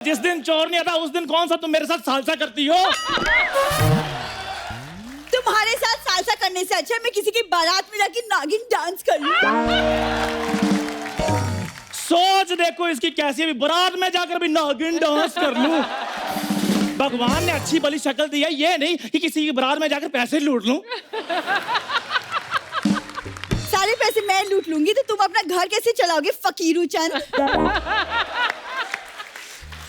जिस दिन चोर नहीं आता उस दिन कौन सा तुम मेरे साथ सालसा करती हो? तुम्हारे साथ सालसा करने से अच्छा है मैं किसी की बारात में जाके नागिन डांस कर लूं। सोच देखो इसकी कैसी भी बारात में जाकर भी नागिन डांस कर लूं। भगवान ने अच्छी भली शक्ल दी है, ये नहीं कि किसी की बारात में जाकर पैसे लूट लूं। सारे पैसे मैं लूट लूंगी तो तुम अपना घर कैसे चलाओगे फकीरू चंद?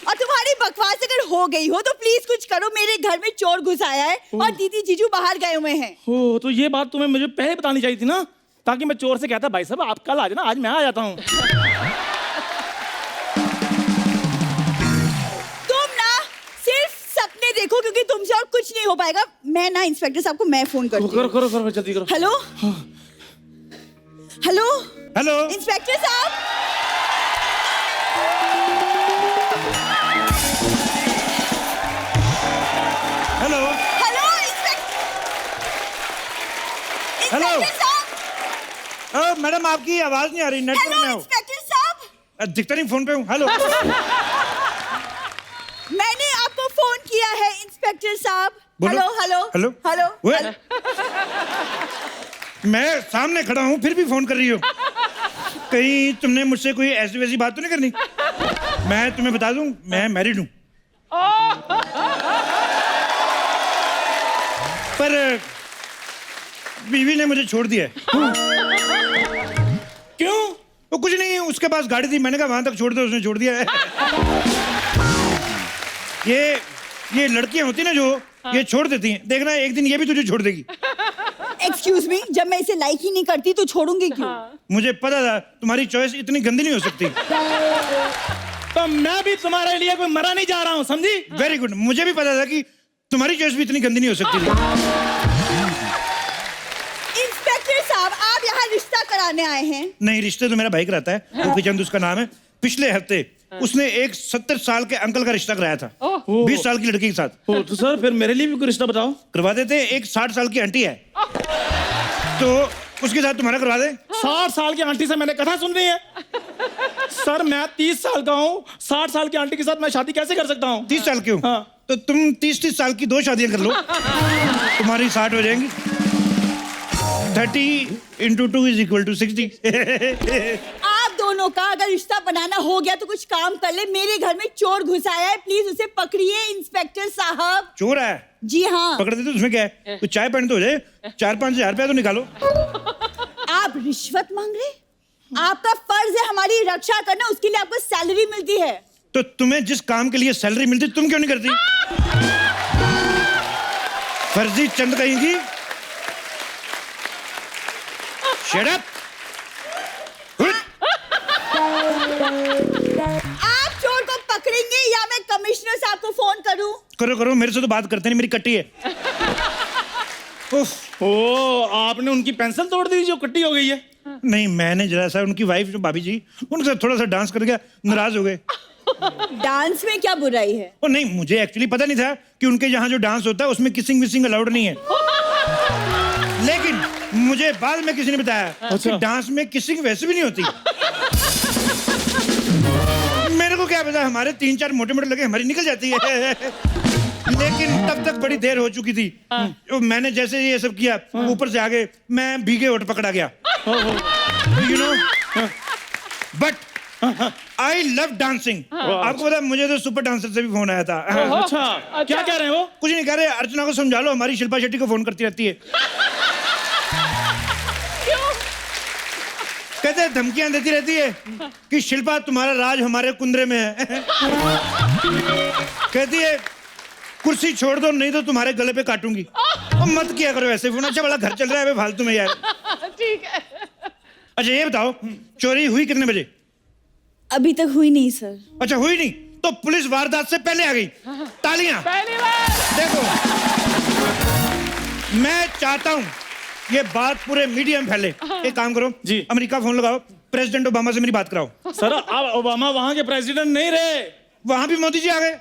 और तुम्हारी बकवास अगर हो गई हो तो प्लीज कुछ करो, मेरे घर में चोर घुस आया है और दीदी जीजू बाहर गए हुए हैं। हो तो ये बात तुम्हें मुझे पहले बतानी चाहिए थी ना, ताकि मैं चोर से कहता भाई साहब आप कल आ जाना, आज मैं आ जाता हूँ। तुम ना सिर्फ सपने देखो क्योंकि तुमसे और कुछ नहीं हो पाएगा। मैं ना इंस्पेक्टर साहब को मैं फोन करती हूँ। करो करो जल्दी करो। हेलो हेलो हेलो इंस्पेक्टर साहब, हेलो हेलो इंस्पेक्टर साहब, मैडम आपकी आवाज नहीं आ रही, नेटवर्क में हेलो हो। इंस्पेक्टर साहब, दिखता नहीं, फोन पे हूँ। हेलो मैंने आपको फोन किया है इंस्पेक्टर साहब। बोलो। हेलो हेलो हेलो हेलो ओए, हेलो। मैं सामने खड़ा हूँ फिर भी फोन कर रही हो। कहीं तुमने मुझसे कोई ऐसी वैसी बात तो नहीं करनी? मैं तुम्हें बता दूं, मैं मैरिड हूँ। पर बीवी ने मुझे छोड़ दिया है। क्यों? वो कुछ नहीं, उसके पास गाड़ी थी, मैंने कहा वहां तक छोड़ दो, उसने छोड़ दिया है। ये लड़कियां होती ना जो ये छोड़ देती हैं, देखना एक दिन ये भी तुझे छोड़ देगी। एक्सक्यूज मी, जब मैं इसे लाइक ही नहीं करती तो छोड़ूंगी क्यों? मुझे पता था तुम्हारी चॉइस इतनी गंदी नहीं हो सकती। तो मैं भी तुम्हारे लिए कोई मरा नहीं जा रहा हूँ, समझी? वेरी गुड, मुझे भी पता था कि तुम्हारी चॉइस भी इतनी गंदी नहीं हो सकती। इंस्पेक्टर साहब, आप यहाँ रिश्ता कराने आए हैं? नहीं, रिश्ते तो मेरा भाई कराता है, गोपी चंद उसका नाम है। पिछले हफ्ते उसने एक 70 साल के अंकल का रिश्ता कराया था 20 साल की लड़की के साथ। तो सर फिर मेरे लिए भी कोई रिश्ता बताओ। करवा देते। एक 60 साल की आंटी है तो उसके साथ तुम्हारा करवा दे। 60 साल की आंटी से मैंने कथा सुन रही है? सर मैं 30 साल का हूँ, 60 साल की आंटी के साथ मैं शादी कैसे कर सकता हूँ? 30 साल की हूँ। हाँ। तो तुम 30 साल की 2 शादियां कर लो, तुम्हारी 60 हो जाएंगी। 30 × 2 = 60। आप दोनों का अगर रिश्ता बनाना हो गया तो कुछ काम कर ले। मेरे घर में चोर घुस आया है, प्लीज उसे पकड़िए इंस्पेक्टर साहब। चोर है? जी हाँ। पकड़ देते, उसमें क्या है? कुछ चाय पानी तो हो जाए। 4-5 हजार रुपया तो निकालो। आप रिश्वत मांग रहे? आपका फर्ज है हमारी रक्षा करना, उसके लिए आपको सैलरी मिलती है। तो तुम्हें जिस काम के लिए सैलरी मिलती तुम क्यों नहीं करती? फर्जी चंद कहेंगी। Shut up! आप चोर को पकड़ेंगे या मैं कमिश्नर साहब को फोन करूं? करो करो, मेरे से तो बात करते नहीं, मेरी कट्टी है। उफ। ओ, आपने उनकी पेंसिल तोड़ दी जो कट्टी हो गई है? नहीं, मैंने जरा सा उनकी वाइफ जो भाभी जी, उनके साथ थोड़ा सा डांस कर गया, नाराज हो गए। डांस में क्या बुराई है? ओ नहीं, मुझे एक्चुअली पता नहीं था कि उनके यहाँ जो डांस होता है उसमें किसिंग विसिंग अलाउड नहीं है। लेकिन मुझे बाद में किसी ने बताया कि डांस में किसिंग वैसे भी नहीं होती। मेरे को क्या पता, हमारे 3-4 मोटे मोटे लगे, हमारी निकल जाती है। लेकिन तब तक बड़ी देर हो चुकी थी। मैंने जैसे ये सब किया, ऊपर से आगे मैं भीगे होठ पकड़ा गया। You know, but I love dancing. आपको पता, मुझे तो सुपर डांसर से भी फोन आया था। अच्छा, क्या कह रहे हैं वो? कुछ नहीं कह रहे, अर्चना को समझा लो, हमारी शिल्पा शेट्टी को फोन करती रहती है। कहते धमकियां देती रहती है कि शिल्पा तुम्हारा राज हमारे कुंदरे में है। कहती है कुर्सी छोड़ दो नहीं तो तुम्हारे गले पे काटूंगी। और मत किया करो ऐसे फोन, अच्छा बड़ा घर चल रहा है फालतू में यार। ठीक है। अच्छा ये बताओ, चोरी हुई कितने बजे? अभी तक हुई नहीं सर। अच्छा हुई नहीं, तो पुलिस वारदात से पहले आ गई। तालियां। पहली बार। देखो, मैं चाहता हूं ये बात पूरे मीडिया में फैले। एक काम करो जी, अमेरिका फोन लगाओ, प्रेसिडेंट ओबामा से मेरी बात कराओ। सर अब ओबामा वहां के प्रेसिडेंट नहीं रहे, वहां भी मोदी जी आ गए।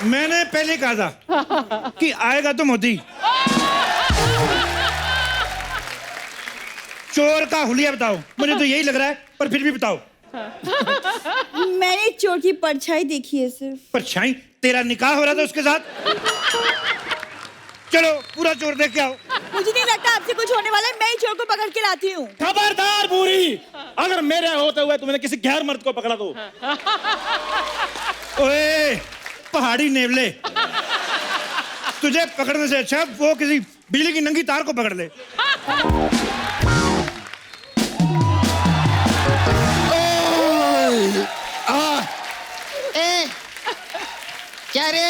मैंने पहले कहा था कि आएगा तो मोदी। चोर का हुलिया बताओ, मुझे तो यही लग रहा है, पर फिर भी बताओ। मैंने चोर की परछाई देखी है सिर्फ। परछाई? तेरा निकाह हो रहा था उसके साथ? चलो पूरा चोर देख के आओ। मुझे नहीं लगता आपसे कुछ होने वाला है, मैं ही चोर को पकड़ के लाती हूँ। खबरदार बूढ़ी, अगर मेरे होते हुए तुमने किसी गैर मर्द को पकड़ा तो। ओए पहाड़ी नेवले, तुझे पकड़ने से अच्छा वो किसी बिजली की नंगी तार को पकड़ ले। ए, क्या रे?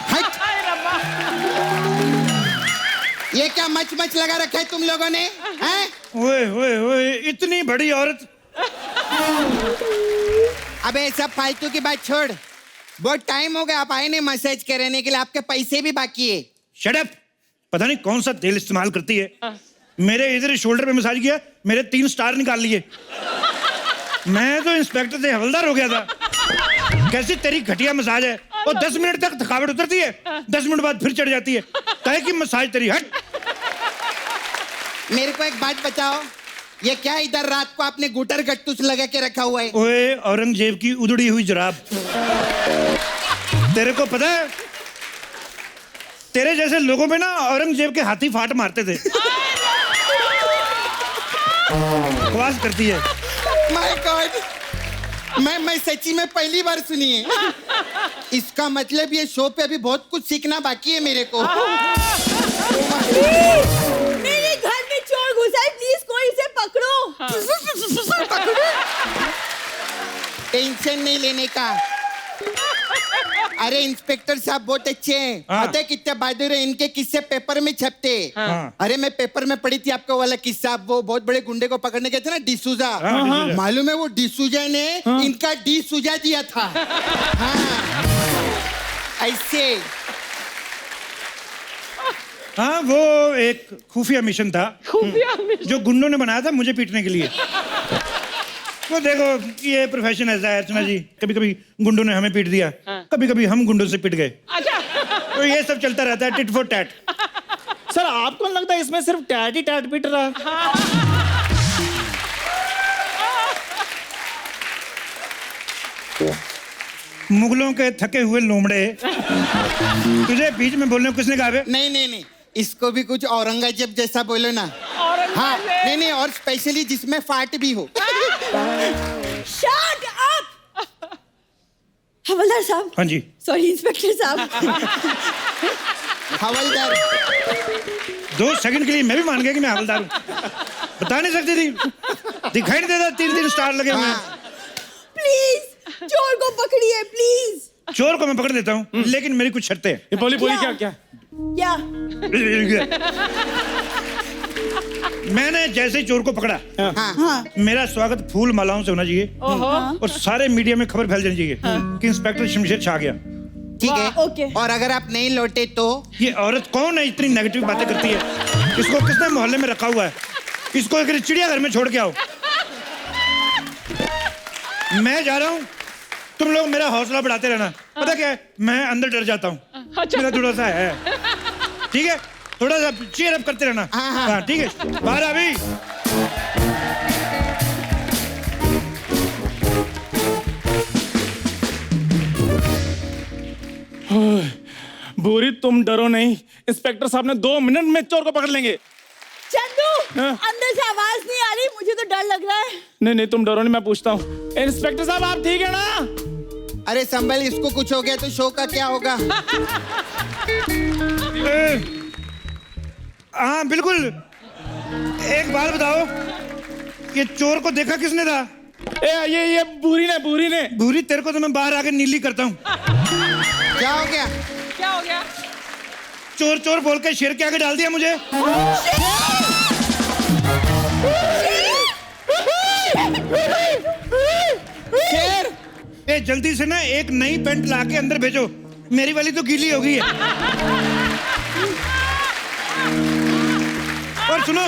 हट! ये क्या मच मच लगा रखा है तुम लोगों ने? हैं? ओए ओए ओए, इतनी बड़ी औरत। अबे सब फालतू की बात छोड़, बहुत टाइम हो गया, आप आए नहीं मसाज कराने के लिए, आपके पैसे भी बाकी है। Shut up! पता नहीं कौन सा तेल इस्तेमाल करती है। मेरे इधर शोल्डर पे मसाज किया, मेरे 3 स्टार निकाल लिए। मैं तो इंस्पेक्टर से हवलदार हो गया था। कैसी तेरी घटिया मसाज है, और 10 मिनट तक थकावट उतरती है, 10 मिनट बाद फिर चढ़ जाती है। काहे की मसाज तेरी? हट! मेरे को एक बात बताओ, ये क्या इधर रात को आपने गुटर गट्टूस लगा के रखा हुआ है? ओए औरंगजेब की उधड़ी हुई जुराब। तेरे को पता है, तेरे जैसे लोगों पे ना औरंगजेब के हाथी फाट मारते थे। बकवास करती है। माय गॉड, मैं सच्ची में पहली बार सुनी है। इसका मतलब ये शो पे अभी बहुत कुछ सीखना बाकी है मेरे को। मेरे घर में चोर घुसा है, प्लीज कोई इसे पकड़ो। टेंशन नहीं लेने का। अरे इंस्पेक्टर साहब बहुत अच्छे हैं, हाँ। पता है कितने बहादुर हैं, इनके किस्से पेपर में छपते। हाँ। अरे मैं पेपर में पढ़ी थी आपका वाला किस्सा, वो बहुत बड़े गुंडे को पकड़ने गए थे ना, डिसूजा। हाँ, डिसूजा। मालूम है वो डिसूजा ने इनका डी सुजा दिया था। हाँ ऐसे। हाँ, वो एक खुफिया मिशन था जो गुंडों ने बनाया था मुझे पीटने के लिए। वो देखो, ये प्रोफेशन ऐसा है अर्चना जी, कभी कभी गुंडों ने हमें पीट दिया, कभी कभी हम गुंडों से पिट गए। तो ये सब चलता रहता है, टिट फॉर टैट। सर आपको लगता है इसमें सिर्फ टैट ही टैट पीट रहा है? मुगलों के थके हुए लोमड़े, तुझे बीच में बोलने को किसने कहा बे? नहीं नहीं नहीं, इसको भी कुछ औरंगजेब जैसा बोलो ना। हाँ नहीं नहीं, और स्पेशली जिसमें फाट भी हो। Shut up! हवलदार साहब। हाँ जी। सॉरी इंस्पेक्टर साहब। हवलदार 2 सेकंड के लिए मैं भी मान गया कि मैं हवलदार हूँ। बता नहीं सकती थी, दिखाई नहीं देता 3 स्टार लगे हुए हैं। प्लीज चोर को पकड़िए प्लीज। चोर को मैं पकड़ लेता हूँ, लेकिन मेरी कुछ शर्तें हैं। ये बोली क्या? क्या? क्या? मैंने जैसे ही चोर को पकड़ा, हाँ। मेरा स्वागत फूल मालाओं से होना चाहिए, और सारे मीडिया में खबर फैल जानी चाहिए कि इंस्पेक्टर शमशेर छा गया। ठीक है। ओके। और अगर आप नहीं लौटे तो? ये औरत कौन है इतनी नेगेटिव बातें करती है? इसको किसने मोहल्ले में रखा हुआ है? इसको एक चिड़ियाघर में छोड़ के आओ। मैं जा रहा हूँ, तुम लोग मेरा हौसला बढ़ाते रहना। पता क्या है, मैं अंदर डर जाता हूँ, मेरा थोड़ा सा है। ठीक है, थोड़ा सा चीयर अप करते रहना। हाँ ठीक है, बाहर अभी। बुरी तुम डरो नहीं, इंस्पेक्टर साहब ने 2 मिनट में चोर को पकड़ लेंगे। चंदू, हाँ? अंदर से आवाज नहीं आ रही, मुझे तो डर लग रहा है। नहीं तुम डरो नहीं, मैं पूछता हूँ। इंस्पेक्टर साहब आप ठीक है ना? अरे संभल, इसको कुछ हो गया तो शो का क्या होगा? हाँ बिल्कुल। एक बात बताओ, ये चोर को देखा किसने था? ये बुरी ने। भूरी, तेरे को तो मैं बाहर आकर नीली करता हूँ। क्या हो गया? चोर चोर बोल के शेर के आगे डाल दिया मुझे। शेर! ए जल्दी से ना एक नई पैंट ला के अंदर भेजो, मेरी वाली तो गीली हो गई है। और सुनो,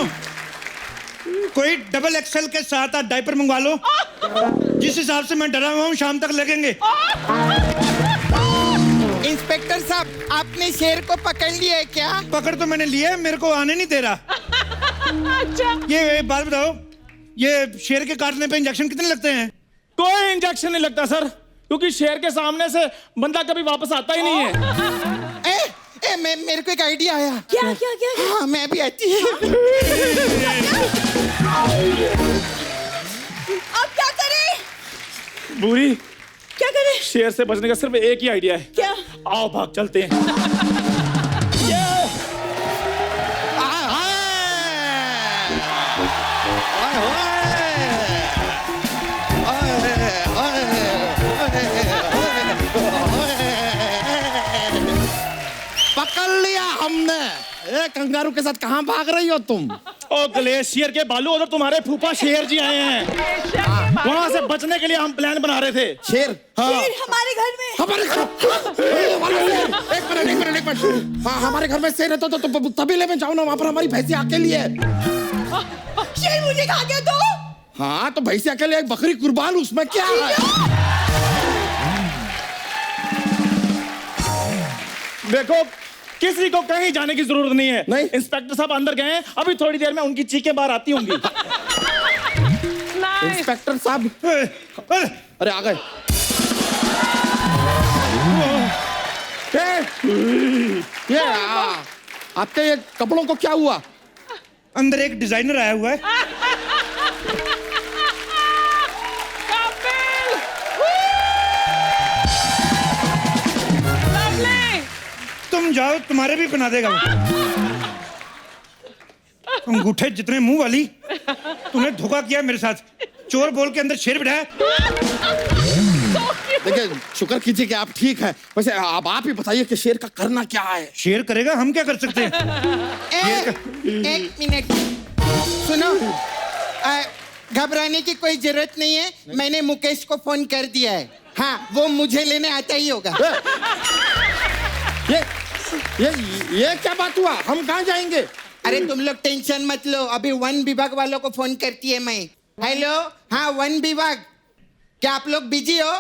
कोई डबल एक्सेल के साथ आप डायपर मंगवा लो, जिस हिसाब से मैं डरा हुआ हूँ शाम तक लगेंगे। इंस्पेक्टर साहब, आपने शेर को पकड़ लिया है क्या? पकड़ तो मैंने लिया है, मेरे को आने नहीं दे रहा। ये बात बताओ, ये शेर के काटने पे इंजेक्शन कितने लगते हैं? कोई इंजेक्शन नहीं लगता सर, क्योंकि शेर के सामने से बंदा कभी वापस आता ही नहीं है। मेरे को एक आइडिया आया। क्या क्या क्या, क्या? हाँ, मैं भी आती है। अब क्या करें? बूढ़ी, क्या करें? शेर से बचने का सिर्फ एक ही आइडिया है। क्या? आओ भाग चलते हैं। पकड़ लिया हमने। ए, कंगारू के साथ कहाँ भाग रही हो तुम? ओ ग्लेशियर के बालू, उधर तुम्हारे फूफा शेर जी आए हैं, वहां से बचने के लिए हम प्लान बना रहे थे। शेर? हाँ। शेर हमारे घर में? हमारे घर? एक मिनट। हाँ, हमारे घर में शेर है तो तबेले में जाओ ना, वहाँ पर हमारी भैंसी अकेली है। शेर मुझे खा गया तो? हाँ, तो भैंसी अकेले, एक बकरी कुर्बान, उसमें क्या है? देखो, किसी को कहीं जाने की जरूरत नहीं है। नहीं। इंस्पेक्टर साहब अंदर गए हैं, अभी थोड़ी देर में उनकी चीखें बाहर आती होंगी। इंस्पेक्टर साहब, अरे आ गए। ये आपके ये कपड़ों को क्या हुआ? अंदर एक डिजाइनर आया हुआ है। तुम जाओ, तुम्हारे भी बना देगा वो। अंगूठे जितने मुंह वाली, तूने धोखा किया मेरे साथ। चोर बोल के अंदर शेर बिठाया। देखिए, शुक्र कीजिए कि आप ठीक हैं। वैसे अब आप ही बताइए कि शेर का करना क्या है? शेर करेगा, हम क्या कर सकते हैं? एक मिनट सुनो, घबराने की कोई जरूरत नहीं है। मैंने मुकेश को फोन कर दिया है। हाँ, वो मुझे लेने आता ही होगा। ये क्या बात हुआ? हम कहाँ जाएंगे? अरे तुम लोग टेंशन मत लो, अभी वन विभाग वालों को फोन करती है मैं। हेलो, हाँ वन विभाग, क्या आप लोग बिजी हो?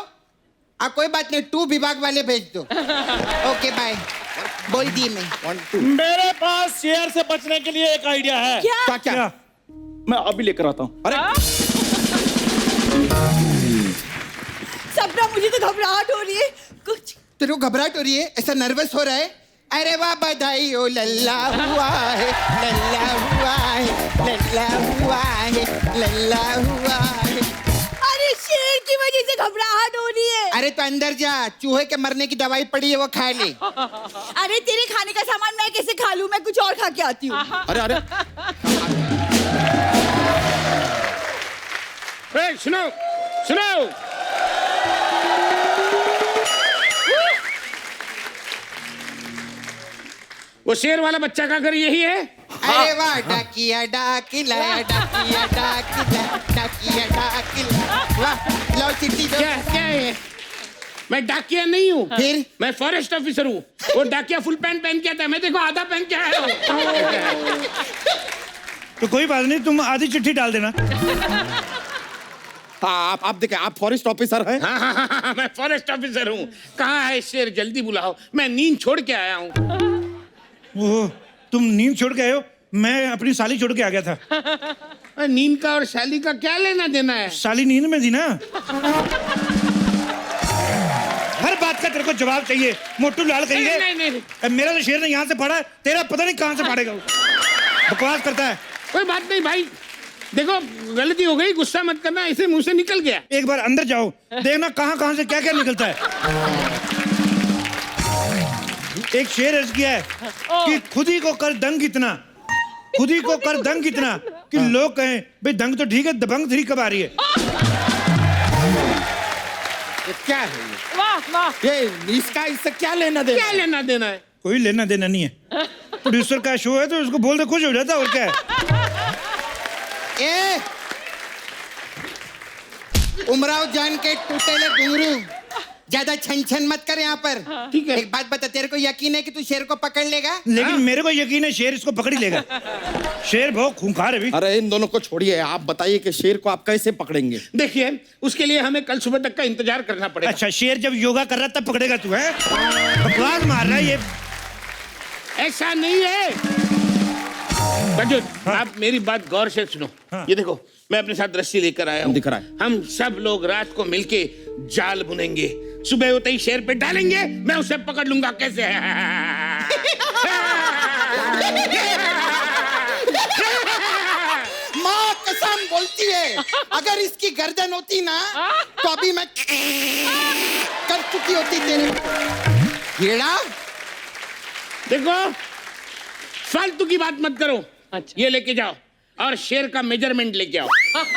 कोई बात नहीं, 2 विभाग वाले भेज दो। ओके बाय, बोल दिए मैं। 1 2। मेरे पास शेर से बचने के लिए एक आइडिया है। क्या? क्या? मैं अभी लेकर आता हूँ। अरे सपना, मुझे तो घबराहट हो रही है कुछ। तेरे को घबराहट हो रही है? ऐसा नर्वस हो रहा है? अरे वाह, बधाई हो, लल्ला हुआ है, लल्ला हुआ है, लल्ला हुआ है, लल्ला हुआ है। अरे शेर की वजह से घबराहट हो रही है। अरे तो अंदर जा, चूहे के मरने की दवाई पड़ी है, वो खा ले। अरे तेरे खाने का सामान मैं कैसे खा लूं? मैं कुछ और खा के आती हूँ। अरे सुनो, वो शेर वाला बच्चा का घर यही है? अरे वाह, डाकिया डाकिला, डाकिया डाकिला, डाकिया डाकिला। वाह, लो चिट्ठी दो। क्या है? मैं डाकिया नहीं हूँ, फिर? मैं फॉरेस्ट ऑफिसर हूँ। वो डाकिया फुल पैंट पहन के आता है, मैं देखो आधा पहन के आया हूँ। तो कोई बात नहीं, तुम आधी चिट्ठी डाल देना। हाँ, आप देखिए, आप फॉरेस्ट ऑफिसर हैं? हाँ, मैं फॉरेस्ट ऑफिसर हूँ। कहाँ है शेर? जल्दी बुलाओ, मैं नींद छोड़ के आया हूँ। ओह, तुम नींद छोड़ के आए हो? मैं अपनी साली छोड़ के आ गया था। नींद का और शाली का क्या लेना देना है? साली नींद में थी ना। हर बात का तेरे को जवाब चाहिए, मोटू लाल कहेंगे। नहीं। मेरा तो शेर ने यहाँ से पढ़ा, तेरा पता नहीं कहाँ से पढ़ेगा वो। बकवास करता है। कोई बात नहीं भाई, देखो गलती हो गई, गुस्सा मत करना, ऐसे मुंह से निकल गया। एक बार अंदर जाओ, देखना कहाँ से क्या क्या निकलता है। एक शेर अर्ज किया है कि खुद ही को कर दंग इतना, खुद ही को कर दंग इतना कि लोग कहें भाई दंग तो ठीक है, दबंग 3 कब आ रही है। ये क्या है? ये इसका इससे क्या लेना देना? क्या लेना देना है? कोई लेना देना नहीं है। प्रोड्यूसर का शो है तो उसको बोल दे, खुश हो जाता, और क्या है। उमराव जान के टूटेले घुंघरू, ज्यादा छन छन मत कर यहाँ पर। ठीक है। एक बात बता, तेरे को यकीन है कि तू शेर को पकड़ लेगा? लेकिन मेरे को यकीन है शेर इसको पकड़ ही लेगा। शेर बहुत खूंखार है भी। अरे इन दोनों को छोड़िए, आप बताइए कि शेर को आप कैसे पकड़ेंगे? देखिए, उसके लिए हमें कल सुबह तक का इंतजार करना पड़ेगा। अच्छा, शेर जब योगा कर रहा तब पकड़ेगा तू? है बकवास मार रहा है ये। ऐसा नहीं है रजत, आप मेरी बात गौर से सुनो। ये देखो, मैं अपने साथ रस्सी लेकर आया हूँ। दिख रहा है। हम सब लोग रात को मिलके जाल बुनेंगे, सुबह होते ही शेर पे डालेंगे, मैं उसे पकड़ लूंगा। कैसे है? माँ कसम बोलती है, अगर इसकी गर्दन होती ना तो अभी मैं कर चुकी होती तेरे कीड़ा। देखो, फालतू की बात मत करो। ये लेके जाओ और शेर का मेजरमेंट लेके आओ,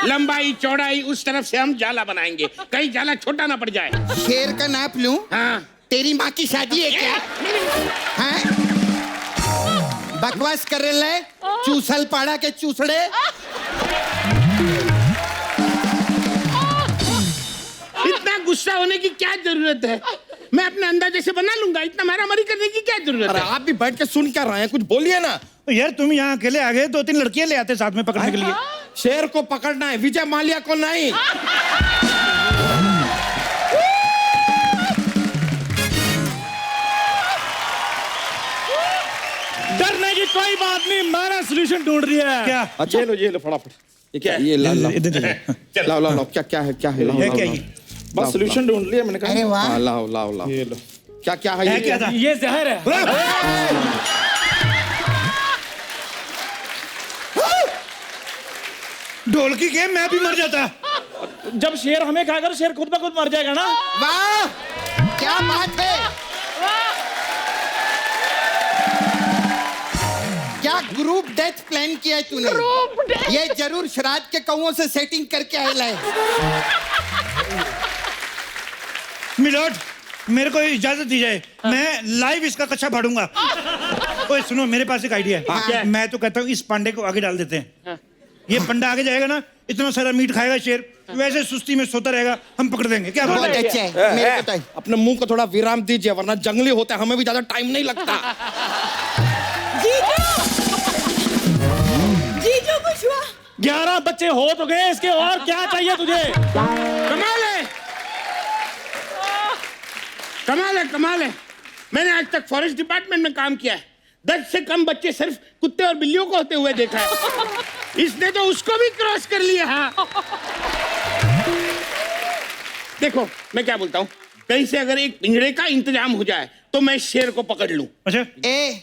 लंबाई चौड़ाई उस तरफ से हम जाला बनाएंगे, कहीं जाला छोटा ना पड़ जाए। शेर का नाप लूं? हाँ। तेरी माँ की शादी है क्या? हाँ? बकवास कर रहे है, चूसल पाड़ा के चूसड़े। इतना गुस्सा होने की क्या जरूरत है? मैं अपने अंदाजे से बना लूंगा, इतना मारामारी करने की क्या जरूरत अरे है? आप भी बैठ के सुन क्या रहे हैं, कुछ बोलिए ना। तो यार तुम यहाँ अकेले आ गए, 2-3 लड़कियां ले आते साथ में पकड़ने के लिए। शेर को पकड़ना है, विजय माल्या को नहीं। डरने की कोई बात नहीं, मैंने सोल्यूशन ढूंढ लिया है। क्या? अच्छा ये लो फटाफट। ये क्या है? ये ला ला लाओ लाओ लाओ, क्या क्या है, क्या है? लाओ है लाओ, क्या लाओ। ये? बस सोल्यूशन ढूंढ लिया मैंने कहा। अरे वाह। हाँ, लाओ लाओ लाओ। ये लो। क्या क्या है? है ये क्या था? ये जहर है। ढोलकी के मैं भी मर जाता। जब शेर हमें खाएगा तो शेर खुद ब खुद मर जाएगा ना। वाह, क्या बात है। क्या ग्रुप डेथ प्लान किया है तूने? ये जरूर श्राद्ध के कौओं से सेटिंग करके आया है। मिलोट, मेरे को इजाजत दी जाए, मैं लाइव इसका कच्चा फाड़ूंगा। ओए सुनो, मेरे पास एक आइडिया क्या? है। मैं तो कहता हूँ इस पांडे को आगे डाल देते हैं। ये पंडा आगे जाएगा ना, इतना सारा मीट खाएगा शेर, वैसे सुस्ती में सोता रहेगा, हम पकड़ देंगे। क्या बहुत बोलते हैं? अच्छा है, मेरे को तो है। अपने मुंह को थोड़ा विराम दीजिए, वरना जंगली होता है, हमें भी ज्यादा टाइम नहीं लगता। जीजू कुछ हुआ? 11 बच्चे हो तो गए, इसके और क्या चाहिए तुझे? कमाल है, कमाल है, कमाल है। मैंने आज तक फॉरेस्ट डिपार्टमेंट में काम किया है, 10 से कम बच्चे सिर्फ कुत्ते और बिल्लियों को होते हुए देखा है। इसने तो उसको भी क्रॉस कर लिया। हाँ। देखो, मैं क्या बोलता हूँ, कहीं से अगर एक पिंजरे का इंतजाम हो जाए तो मैं शेर को पकड़ लूं। अच्छा, ए,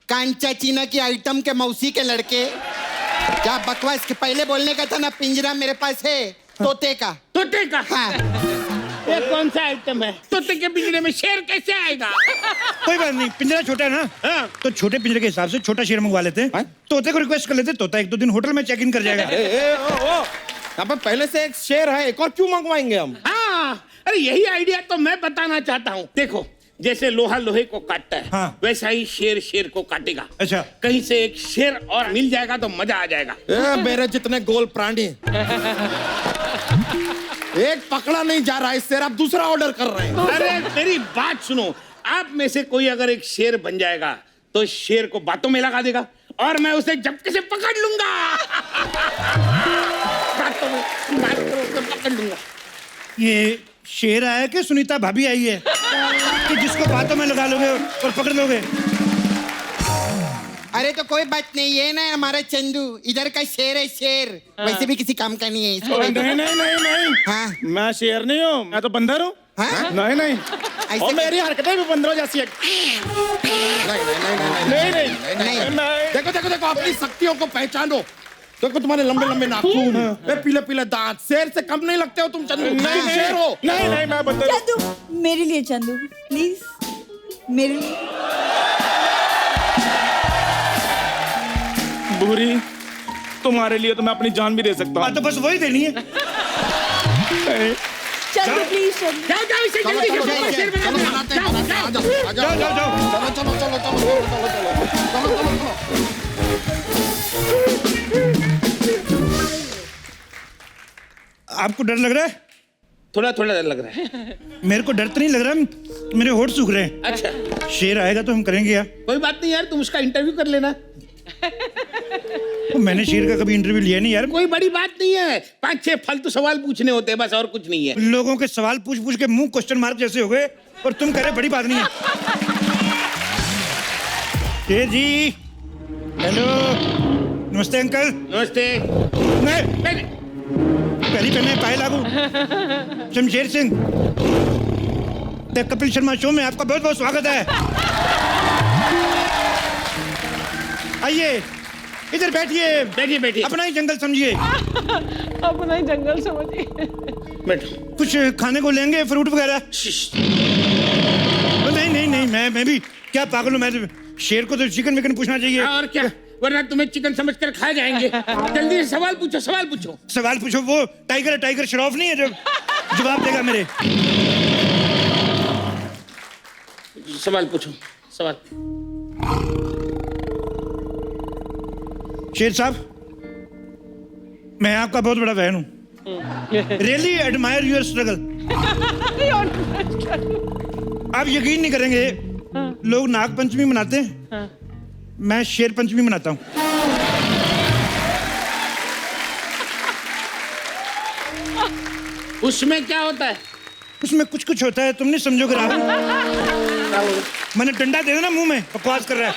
कांचा चीना की आइटम के मौसी के लड़के, क्या बकवास के पहले बोलने का था ना, पिंजरा मेरे पास है तोते का। तोते का? हाँ। ये कौन सा आइटम है? तोते के पिंजरे में शेर कैसे आएगा? कोई बात नहीं, पिंजरा छोटा है ना। हाँ। तो छोटे पिंजरे के हिसाब से छोटा शेर मंगवा लेते हैं। तोते को रिक्वेस्ट कर लेते, तोता 1-2 दिन होटल में चेक इन कर जाएगा। यहाँ पे पहले से एक शेर है, एक और क्यों मंगवाएंगे हम? हाँ, अरे यही आइडिया तो मैं बताना चाहता हूँ। देखो, जैसे लोहा लोहे को काटता है, हाँ। वैसा ही शेर शेर को काटेगा। अच्छा। कहीं से एक शेर और मिल जाएगा तो मजा आ जाएगा। मेरे जितने गोल प्राणी, एक पकड़ा नहीं जा रहा है शेर, आप दूसरा ऑर्डर कर रहे हैं। अरे मेरी बात सुनो, आप में से कोई अगर एक शेर बन जाएगा तो शेर को बातों में लगा देगा और मैं उसे झपके से पकड़ लूंगा। बातों में पकड़ लूंगा। ये शेर आया कि सुनीता भाभी आई है कि जिसको बातों में लगा लोगे और पकड़ लोगे? अरे तो कोई बात नहीं, ये ना हमारा चंदू इधर का शेर है, शेर वैसे भी किसी काम का नहीं है इसको। नहीं नहीं नहीं नहीं, हाँ। मैं शेर नहीं हूँ, मैं तो बंदर हूँ। हाँ? नहीं नहीं, ऐसे और मेरी हरकतें भी बंदरों जैसी है। नहीं नहीं नहीं। देखो देखो देखो, अपनी शक्तियों को पहचानो। देखो तुम्हारे लंबे लंबे नाखून, पीले पीले दांत, शेर से कम नहीं लगते हो तुम चंदू। नहीं शेर हो। नहीं नहीं, मैं बंदर हूँ। चंदू, मेरे लिए चंदू प्लीज, मेरे लिए। बुरी, तुम्हारे लिए तो मैं अपनी जान भी दे सकता हूँ। तो बस वही देनी है। चंदू प्लीज, चंदू। जाओ जाओ, इसे चलो जल्दी चलो से शेर चलो, बना दो। बनाते हैं, बनाते हैं, आ जाओ, आ जाओ, जाओ, जाओ। चलो चलो चलो चलो चलो चलो चलो चलो। आपको डर लग रहा है? थोड़ा थोड़ा डर लग रहा है। मेरे को डर तो नहीं लग रहा, मेरे होठ सूख रहे हैं। अच्छा शेर आएगा तो हम करेंगे यार। कोई बात नहीं यार, तुम उसका इंटरव्यू कर लेना। मैंने शेर का कभी इंटरव्यू लिया नहीं यार। कोई बड़ी बात नहीं है, 5-6 फालतू सवाल पूछने होते हैं बस, और कुछ नहीं है। लोगों के सवाल पूछ पूछ के मुंह क्वेश्चन मार्क जैसे हो गए, और तुम कह रहे बड़ी बात नहीं है। शेर जी, हेलो, नमस्ते अंकल। नमस्ते। नहीं, पहली पहने पाए लागू। शमशेर सिंह, द कपिल शर्मा शो में आपका बहुत बहुत स्वागत है। आइए, इधर बैठिए। बैठिए बैठिए। अपना ही जंगल समझिए। अपना ही जंगल समझिए। बैठो। कुछ खाने को लेंगे, फ्रूट वगैरह? नहीं नहीं नहीं, मैं भी क्या पागल हूँ, मैं शेर को तो चिकन विकन पूछना चाहिए। और क्या, वरना तुम्हें चिकन समझकर खा जाएंगे। जल्दी से सवाल पूछो, सवाल पूछो। सवाल पूछो। वो टाइगर है, टाइगर श्रॉफ नहीं है जो जवाब देगा मेरे। सवाल पूछो, सवाल। शेर साहब, मैं आपका बहुत बड़ा फैन हूँ। Really admire your struggle. आप यकीन नहीं करेंगे, लोग नाग पंचमी मनाते हैं, मैं शेर पंचमी मनाता हूँ। उसमें क्या होता है? उसमें कुछ कुछ होता है, तुम नहीं समझोगे राहुल। मैंने डंडा दे देना मुंह में, बकवास कर रहा है।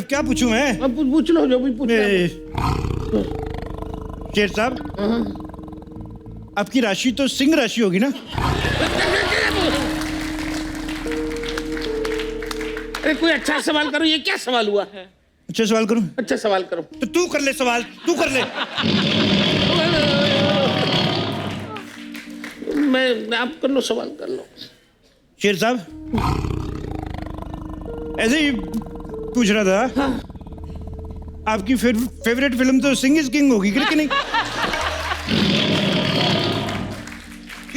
क्या पूछूं मैं? पूछ लो जो भी पूछना है। शेर साहब, आपकी राशि तो सिंह राशि होगी ना? अरे कोई अच्छा सवाल करो, ये क्या सवाल हुआ? अच्छा सवाल करूं? अच्छा सवाल करो। तो तू कर ले सवाल, तू कर ले। मैं आप कर लो, सवाल कर लो। शेर साहब, ऐसे ही पूछ रहा था। हाँ। आपकी फेवरेट फिल्म तो सिंह इज किंग होगी कि नहीं?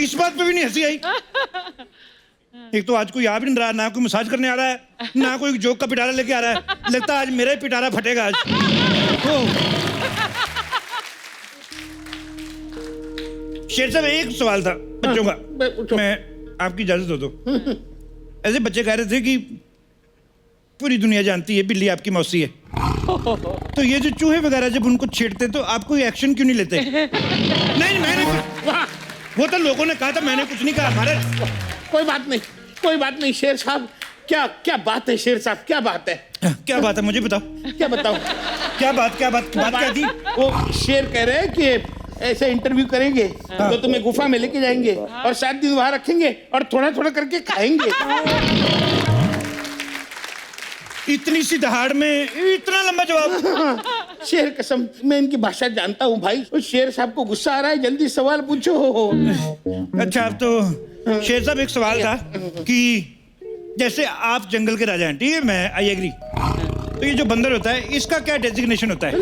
इस बात पे भी नहीं हंसी आई। एक तो आज कोई आ भी नहीं रहा, ना कोई मसाज करने आ रहा है, ना कोई जोक का पिटारा लेके आ रहा है। लगता है आज मेरा ही पिटारा फटेगा आज। शेर साहब, एक सवाल था बच्चों का, मैं आपकी इजाजत हो तो। ऐसे बच्चे कह रहे थे कि पूरी दुनिया जानती है बिल्ली आपकी मौसी है, तो ये जो चूहे वगैरह जब उनको छेड़ते तो आप कोई एक्शन क्यों नहीं लेते? नहीं, मैंने वो तो लोगों ने कहा था, मैंने कुछ नहीं कहा। हमारे कोई बात नहीं, कोई बात नहीं। शेर साहब, क्या क्या बात है? शेर साहब, क्या बात है? क्या बात है, मुझे बताओ। क्या बताओ? क्या बात क्या थी? वो शेर कह रहे हैं कि ऐसे इंटरव्यू करेंगे तो तुम्हें गुफा में लेके जाएंगे और 7 दिन वहां रखेंगे और थोड़ा थोड़ा करके खाएंगे। इतनी सी दहाड़ में इतना लंबा जवाब? शेर कसम, मैं इनकी भाषा जानता हूँ भाई। उस शेर साहब को गुस्सा आ रहा है, जल्दी सवाल पूछो। अच्छा, अब तो शेर साहब एक सवाल था कि जैसे आप जंगल के राजा हैं, ठीक है, मैं आई एग्री, तो ये जो बंदर होता है इसका क्या डेजिग्नेशन होता है?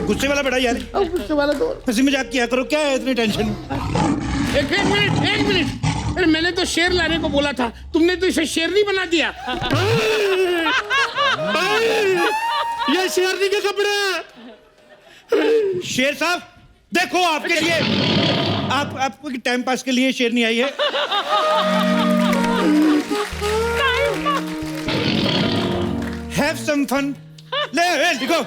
गुस्से वाला बड़ा यार, गुस्से वाला तो हंसी मजाक किया करो, क्या है इतनी टेंशन? एक मिनट। अरे मैंने तो शेर लाने को बोला था, तुमने तो इसे शेर नहीं बना दिया। ये शेरनी के कपड़े। शेर साहब देखो, आपके लिए आपको टाइम पास के लिए शेरनी आई है। Have some fun. ले देखो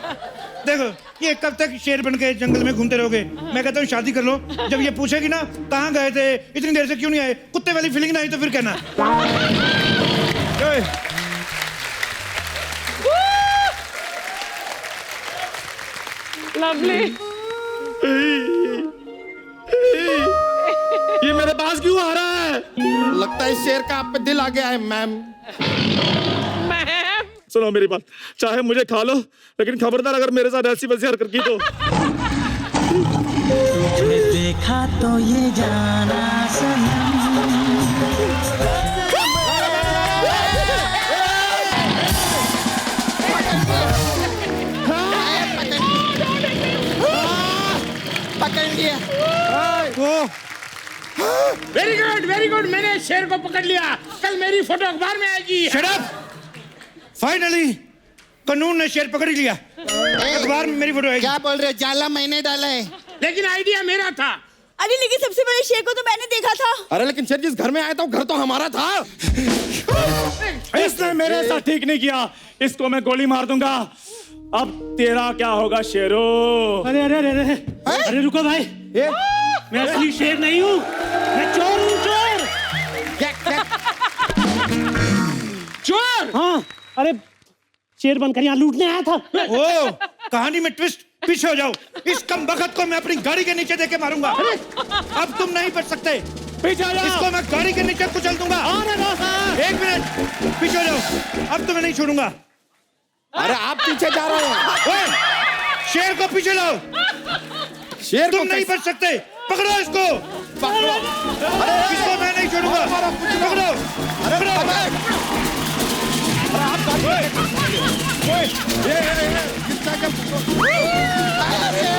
देखो, ये कब तक शेर बन के जंगल में घूमते रहोगे? मैं कहता हूँ शादी कर लो। जब ये पूछेगी ना कहाँ गए थे, इतनी देर से क्यों नहीं आए, कुत्ते वाली फीलिंग ना आई तो फिर कहना। लवली। ये मेरे पास क्यों आ रहा है? लगता है शेर का आप पे दिल आ गया है मैम। सुनो मेरी बात, चाहे मुझे खा लो, लेकिन खबरदार अगर मेरे साथ ऐसी वैसी हरकत की तो। तुझे देखा तो ये जाना सनम। पकड़ लिया। वेरी गुड, मैंने शेर को पकड़ लिया। कल मेरी फोटो अखबार में आएगी। Shut up! फाइनली कानून ने शेर पकड़ ही लिया। अखबार अखबार में मेरी फोटो है। क्या बोल रहे, जाला मैंने डाला है। लेकिन आइडिया मेरा था। अरे लेकिन सबसे बड़े शेर को तो मैंने देखा था। अरे लेकिन शेर जिस घर में आया था वो घर तो हमारा था। इसने मेरे साथ ठीक नहीं किया, इसको मैं गोली मार दूंगा। अब तेरा क्या होगा शेरो? अरे अरे अरे अरे अरे रुको भाई, मैं असली शेर नहीं हूँ, मैं चोर हूँ, चोर। चोर? हाँ, अरे शेर बनकर यहाँ लूटने आया था। ओ, कहानी में ट्विस्ट। पीछे हो जाओ, इस कम बखत को मैं अपनी गाड़ी के नीचे देके मारूंगा। अब तुम नहीं बच सकते। पीछे हो जाओ। इसको मैं गाड़ी के नीचे कुचल दूंगा। एक मिनट, पीछे हो जाओ, अब तुम्हें नहीं छोड़ूंगा। अरे आप पीछे जा रहे हैं। ओए, शेर को पीछे लाओ। शेर तुम नहीं बच सकते, पकड़ो इसको। पकड़ो। इसको मैं नहीं छोड़ूंगा। पकड़ो, पकड़ो। ये